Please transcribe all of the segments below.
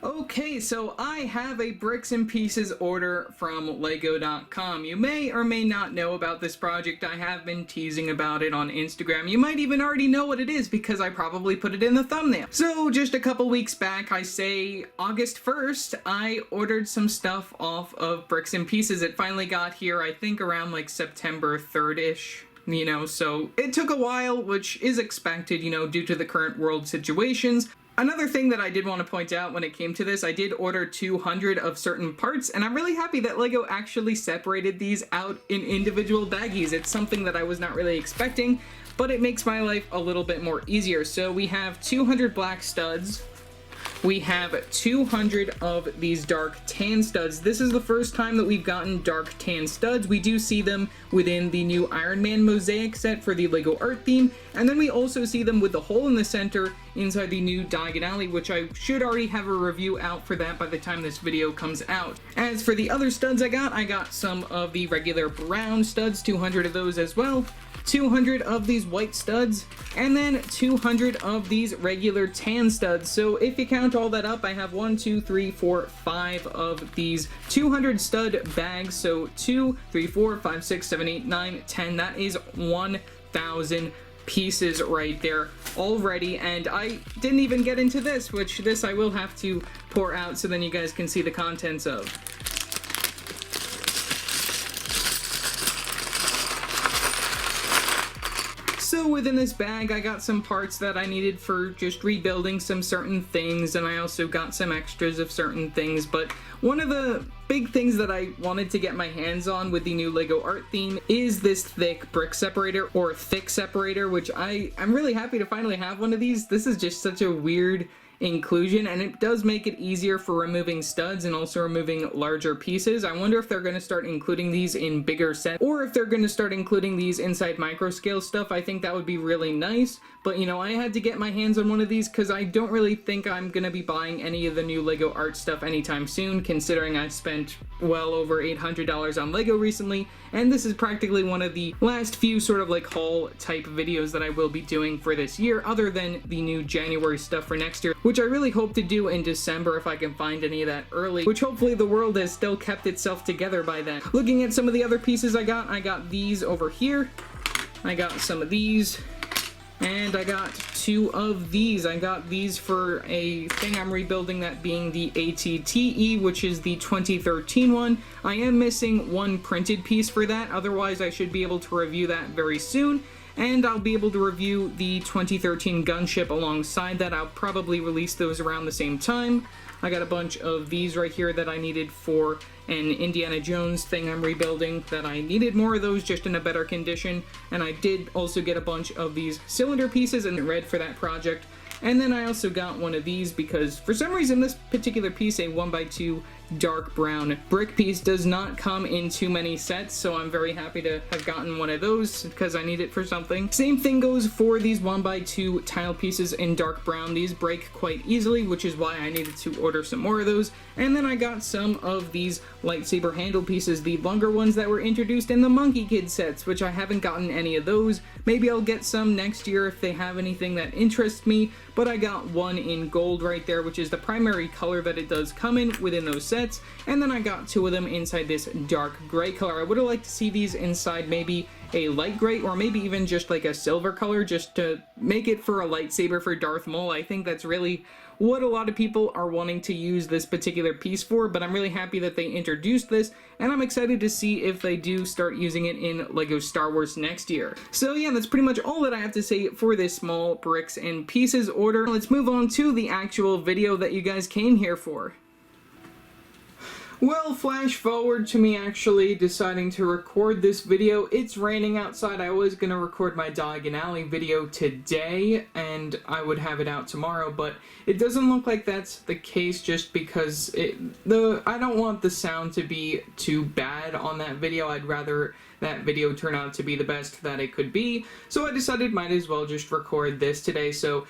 Okay, so I have a bricks and pieces order from Lego.com. You may or may not know about this project. I have been teasing about it on Instagram. You might even already know what it is because I probably put it in the thumbnail. So just a couple weeks back, I say August 1st, I ordered some stuff off of bricks and pieces. It finally got here, I think around like September 3rd-ish. You know, so it took a while, which is expected, you know, due to the current world situations. Another thing that I did want to point out when it came to this, I did order 200 of certain parts, and I'm really happy that LEGO actually separated these out in individual baggies. It's something that I was not really expecting, but it makes my life a little bit more easier. So we have 200 black studs. We have 200 of these dark tan studs. This is the first time that we've gotten dark tan studs. We do see them within the new Iron Man Mosaic set for the LEGO art theme, and then we also see them with the hole in the center inside the new Diagon Alley, which I should already have a review out for that by the time this video comes out. As for the other studs I got some of the regular brown studs, 200 of those as well. 200 of these white studs, and then 200 of these regular tan studs. So if you count all that up, I have 1, 2, 3, 4, 5 of these 200 stud bags. So 2, 3, 4, 5, 6, 7, 8, 9, 10. That is 1,000 pieces right there already, and I didn't even get into this, which this I will have to pour out so then you guys can see the contents of. So within this bag, I got some parts that I needed for just rebuilding some certain things, and I also got some extras of certain things, but one of the big things that I wanted to get my hands on with the new LEGO art theme is this thick brick separator, or thick separator, which I'm really happy to finally have one of these. This is just such a weird inclusion, and it does make it easier for removing studs and also removing larger pieces. I wonder if they're going to start including these in bigger sets, or if they're going to start including these inside micro scale stuff. I think that would be really nice, but you know, I had to get my hands on one of these because I don't really think I'm going to be buying any of the new LEGO art stuff anytime soon, considering I spent well over $800 on LEGO recently, and this is practically one of the last few sort of like haul type videos that I will be doing for this year, other than the new January stuff for next year, which I really hope to do in December if I can find any of that early, which hopefully the world has still kept itself together by then. Looking at some of the other pieces I got these over here, I got some of these, and I got 2 of these. I got these for a thing I'm rebuilding, that being the ATTE, which is the 2013 one. I am missing one printed piece for that, otherwise I should be able to review that very soon. And I'll be able to review the 2013 gunship alongside that. I'll probably release those around the same time. I got a bunch of these right here that I needed for an Indiana Jones thing I'm rebuilding, that I needed more of those just in a better condition. And I did also get a bunch of these cylinder pieces in red for that project. And then I also got one of these because for some reason this particular piece, a 1x2 dark brown brick piece, does not come in too many sets, so I'm very happy to have gotten one of those because I need it for something. Same thing goes for these 1x2 tile pieces in dark brown. These break quite easily, which is why I needed to order some more of those. And then I got some of these lightsaber handle pieces, the longer ones that were introduced in the Monkey Kid sets, which I haven't gotten any of those. Maybe I'll get some next year if they have anything that interests me, but I got one in gold right there, which is the primary color that it does come in within those sets, and then I got 2 of them inside this dark gray color. I would have liked to see these inside maybe a light gray, or maybe even just like a silver color, just to make it for a lightsaber for Darth Maul. I think that's really what a lot of people are wanting to use this particular piece for, but I'm really happy that they introduced this, and I'm excited to see if they do start using it in LEGO Star Wars next year. So yeah, that's pretty much all that I have to say for this small bricks and pieces order. Let's move on to the actual video that you guys came here for. Well, flash forward to me actually deciding to record this video. It's raining outside. I was going to record my Diagon Alley video today, and I would have it out tomorrow, but it doesn't look like that's the case just because I don't want the sound to be too bad on that video. I'd rather that video turn out to be the best that it could be, so I decided might as well just record this today. So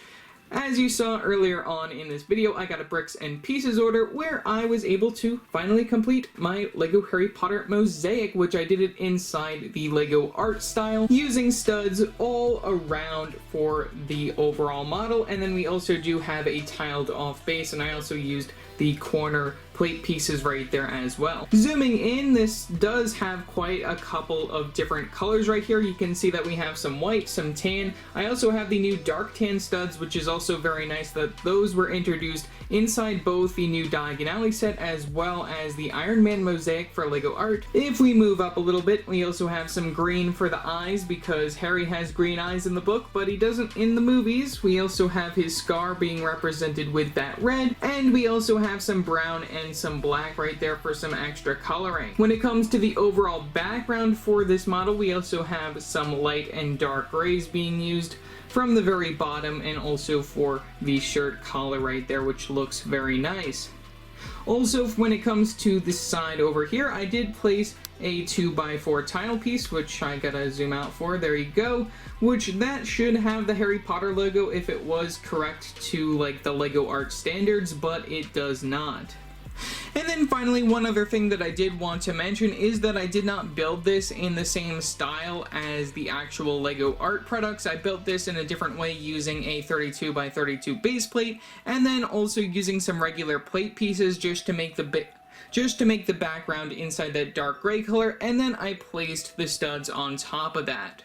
As you saw earlier on in this video, I got a bricks and pieces order where I was able to finally complete my Lego Harry Potter mosaic, which I did it inside the Lego art style, using studs all around for the overall model. And then we also do have a tiled off base, and I also used the corner plate pieces right there as well. Zooming in, this does have quite a couple of different colors right here. You can see that we have some white, some tan. I also have the new dark tan studs, which is also very nice that those were introduced inside both the new Diagonally set as well as the Iron Man mosaic for Lego art. If we move up a little bit, we also have some green for the eyes because Harry has green eyes in the book, but he doesn't in the movies. We also have his scar being represented with that red, and we also have some brown and some black right there for some extra coloring. When it comes to the overall background for this model, we also have some light and dark grays being used from the very bottom, and also for the shirt collar right there, which looks very nice. Also, when it comes to this side over here, I did place a 2x4 tile piece, which I gotta zoom out for, there you go, which that should have the Harry Potter logo if it was correct to like the Lego art standards, but it does not. And then finally, one other thing that I did want to mention is that I did not build this in the same style as the actual Lego art products. I built this in a different way using a 32x32 base plate, and then also using some regular plate pieces just to make the background inside that dark gray color, and then I placed the studs on top of that.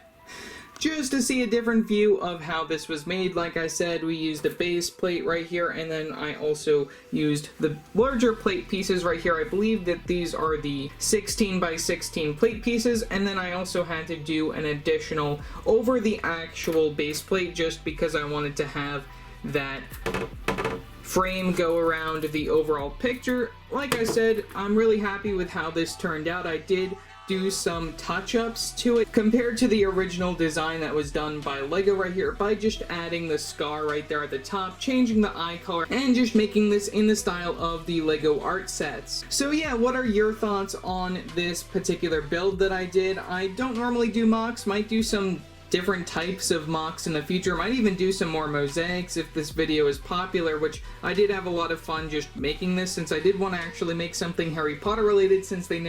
Just to see a different view of how this was made, like I said, we used a base plate right here, and then I also used the larger plate pieces right here. I believe that these are the 16x16 plate pieces, and then I also had to do an additional over the actual base plate just because I wanted to have that frame go around the overall picture. Like I said, I'm really happy with how this turned out. I did do some touch-ups to it compared to the original design that was done by Lego right here by just adding the scar right there at the top, changing the eye color, and just making this in the style of the Lego art sets. So yeah, what are your thoughts on this particular build that I did? I don't normally do mocks, might do some different types of mocks in the future, might even do some more mosaics if this video is popular, which I did have a lot of fun just making this, since I did want to actually make something Harry Potter related since they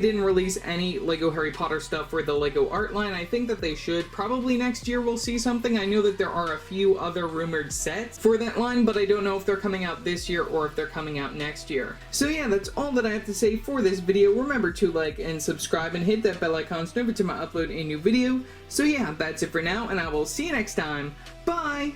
didn't release any Lego Harry Potter stuff for the Lego art line. I think that they should. Probably next year we'll see something. I know that there are a few other rumored sets for that line, but I don't know if they're coming out this year or if they're coming out next year. So yeah, that's all that I have to say for this video. Remember to like and subscribe and hit that bell icon so never time I upload a new video. So yeah, that's it for now, and I will see you next time. Bye!